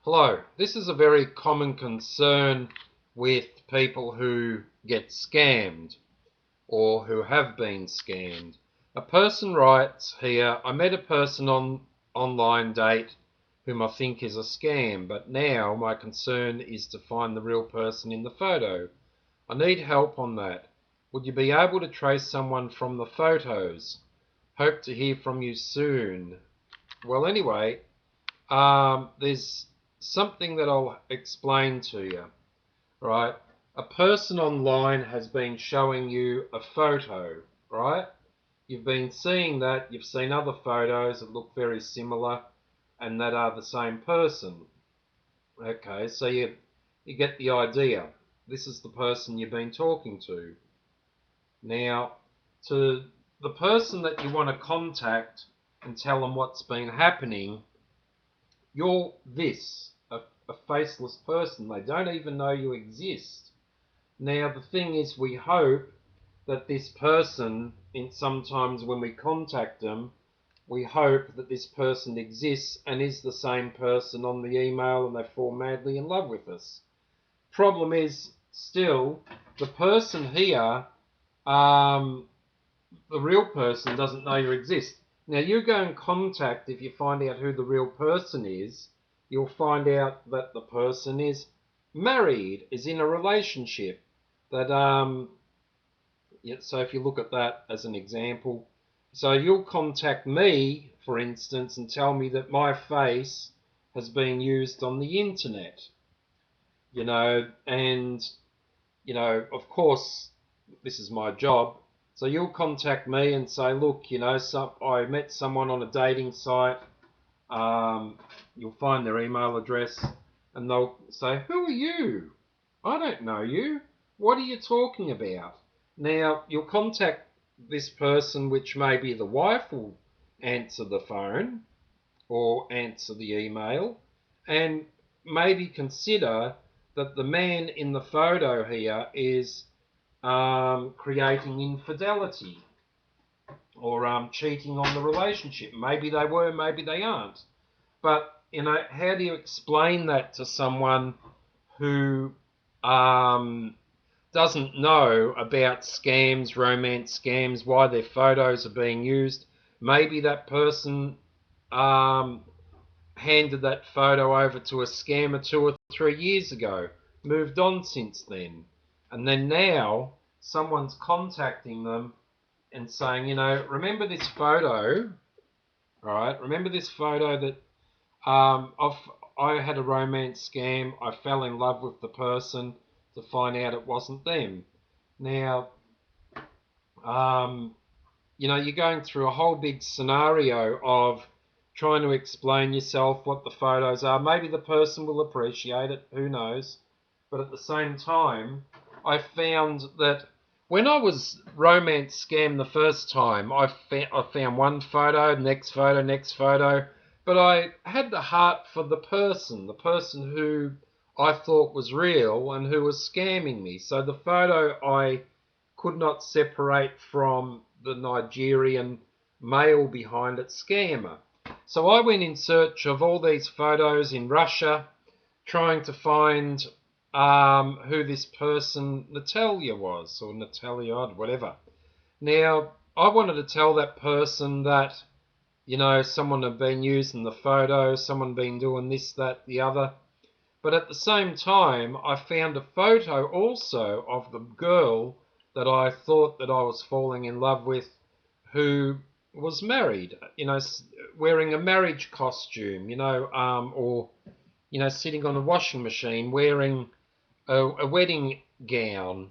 Hello, this is a very common concern with people who get scammed or who have been scammed. A person writes here, I met a person on online date whom I think is a scam, but now my concern is to find the real person in the photo. I need help on that. Would you be able to trace someone from the photos? Hope to hear from you soon. Well, anyway, there's something that I'll explain to you, right? A person online has been showing you a photo, right? You've been seeing that, you've seen other photos that look very similar and that are the same person. Okay, so you get the idea. This is the person you've been talking to. Now, to the person that you want to contact and tell them what's been happening, you're a faceless person. They don't even know you exist. Now, the thing is, we hope that this person, sometimes when we contact them, we hope that this person exists and is the same person on the email and they fall madly in love with us. Problem is, still, the person here, the real person doesn't know you exist. Now, you go and contact, if you find out who the real person is, you'll find out that the person is married, is in a relationship. So if you look at that as an example, so you'll contact me, for instance, and tell me that my face has been used on the internet, and, of course, this is my job. So you'll contact me and say, look, I met someone on a dating site. You'll find their email address and they'll say, who are you? I don't know you. What are you talking about? Now, you'll contact this person, which may be the wife will answer the phone or answer the email, and maybe consider that the man in the photo here is creating infidelity or cheating on the relationship. Maybe they were, maybe they aren't. But, how do you explain that to someone who doesn't know about scams, romance scams, why their photos are being used? Maybe that person handed that photo over to a scammer 2 or 3 years ago, moved on since then, and then now someone's contacting them and saying, remember this photo, right? Remember this photo that I had a romance scam. I fell in love with the person to find out it wasn't them. Now, you're going through a whole big scenario of trying to explain yourself, what the photos are. Maybe the person will appreciate it, who knows? But at the same time, I found that when I was romance scammed the first time, I found one photo, next photo, but I had the heart for the person who I thought was real and who was scamming me. So the photo I could not separate from the Nigerian male behind it scammer. So I went in search of all these photos in Russia, trying to find who this person Natalia was, or Natalia, whatever. Now, I wanted to tell that person that, someone had been using the photo, someone been doing this, that, the other. But at the same time, I found a photo also of the girl that I thought that I was falling in love with, who was married, wearing a marriage costume, or, sitting on a washing machine wearing a wedding gown.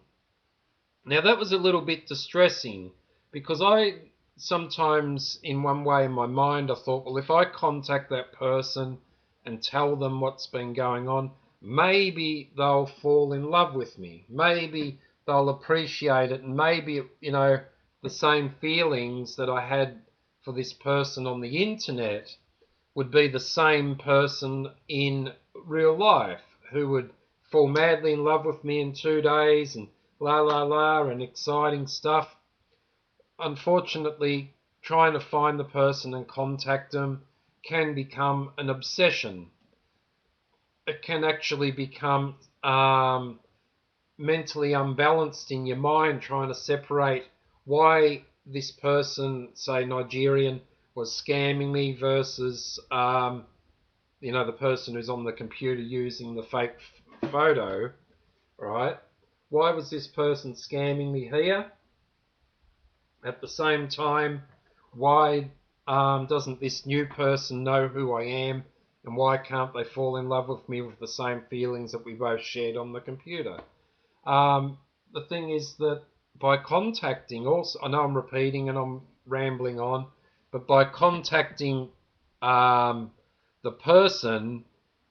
Now that was a little bit distressing because I sometimes, in one way in my mind, I thought, well, if I contact that person and tell them what's been going on, maybe they'll fall in love with me. Maybe they'll appreciate it, and maybe, the same feelings that I had for this person on the internet would be the same person in real life, who would fall madly in love with me in 2 days and la la la and exciting stuff. Unfortunately, trying to find the person and contact them can become an obsession. it can actually become mentally unbalanced in your mind, trying to separate why this person, say Nigerian, was scamming me versus the person who's on the computer using the fake photo, right? Why was this person scamming me here? At the same time, why doesn't this new person know who I am, and why can't they fall in love with me with the same feelings that we both shared on the computer? The thing is that by contacting, also, I know I'm repeating and I'm rambling on, but by contacting the person,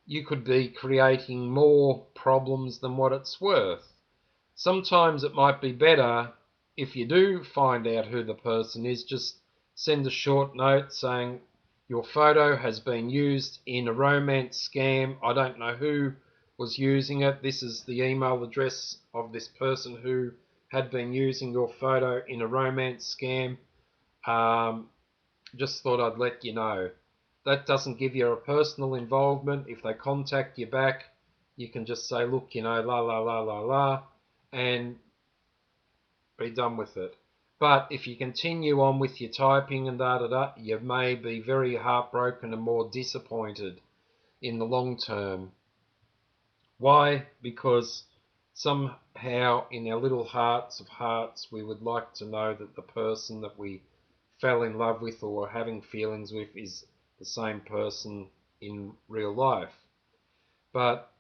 you could be creating more problems than what it's worth. Sometimes it might be better, if you do find out who the person is, just send a short note saying your photo has been used in a romance scam. I don't know who was using it. This is the email address of this person who had been using your photo in a romance scam. Just thought I'd let you know. That doesn't give you a personal involvement. If they contact you back, you can just say, look, la la la la la, and be done with it. But if you continue on with your typing and da da da, you may be very heartbroken and more disappointed in the long term. Why? Because somehow in our little hearts of hearts, we would like to know that the person that we fell in love with or were having feelings with is the same person in real life. But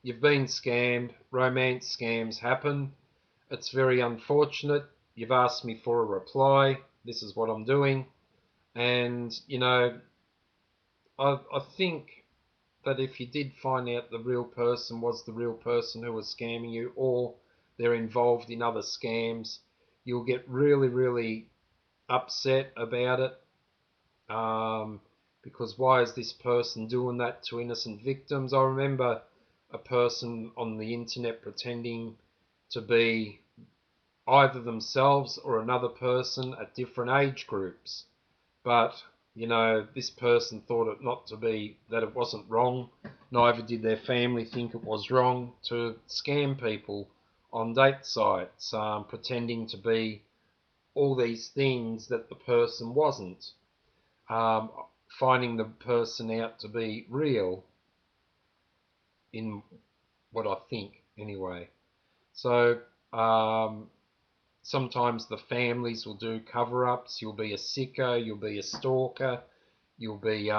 you've been scammed. Romance scams happen. It's very unfortunate. You've asked me for a reply. This is what I'm doing. And, I think that if you did find out the real person was the real person who was scamming you, or they're involved in other scams, you'll get really, really upset about it. Because why is this person doing that to innocent victims? I remember a person on the internet pretending to be either themselves or another person at different age groups. But, this person thought it not to be, that it wasn't wrong. Neither did their family think it was wrong to scam people on date sites, pretending to be all these things that the person wasn't. Finding the person out to be real, in what I think anyway. So sometimes the families will do cover-ups. You'll be a sicko, you'll be a stalker, you'll be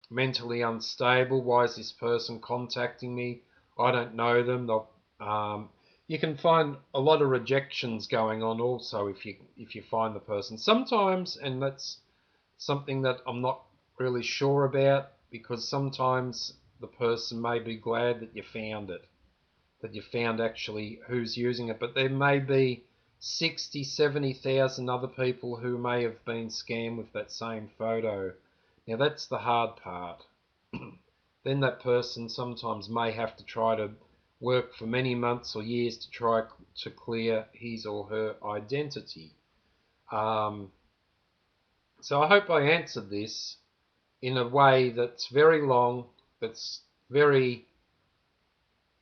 mentally unstable. Why is this person contacting me? I don't know them. You can find a lot of rejections going on also if you find the person. Sometimes, and that's something that I'm not really sure about, because sometimes the person may be glad that you found it, that you found actually who's using it, but there may be 60, 70,000 other people who may have been scammed with that same photo. Now that's the hard part. Then that person sometimes may have to try to work for many months or years to try to clear his or her identity. So I hope I answered this in a way that's very long, that's very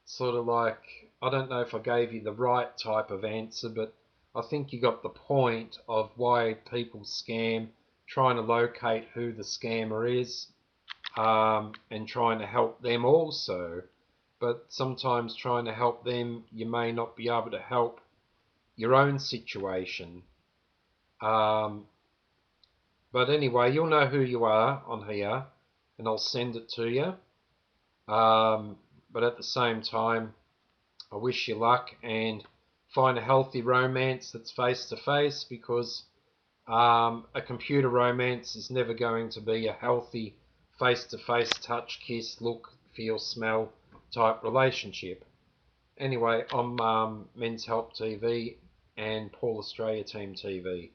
sort of like, I don't know if I gave you the right type of answer, but I think you got the point of why people scam, trying to locate who the scammer is, and trying to help them also. But sometimes trying to help them, you may not be able to help your own situation. But anyway, you'll know who you are on here, and I'll send it to you. But at the same time, I wish you luck and find a healthy romance that's face-to-face, because a computer romance is never going to be a healthy face-to-face touch, kiss, look, feel, smell type relationship. Anyway, I'm Men's Help TV and Paul Australia Team TV.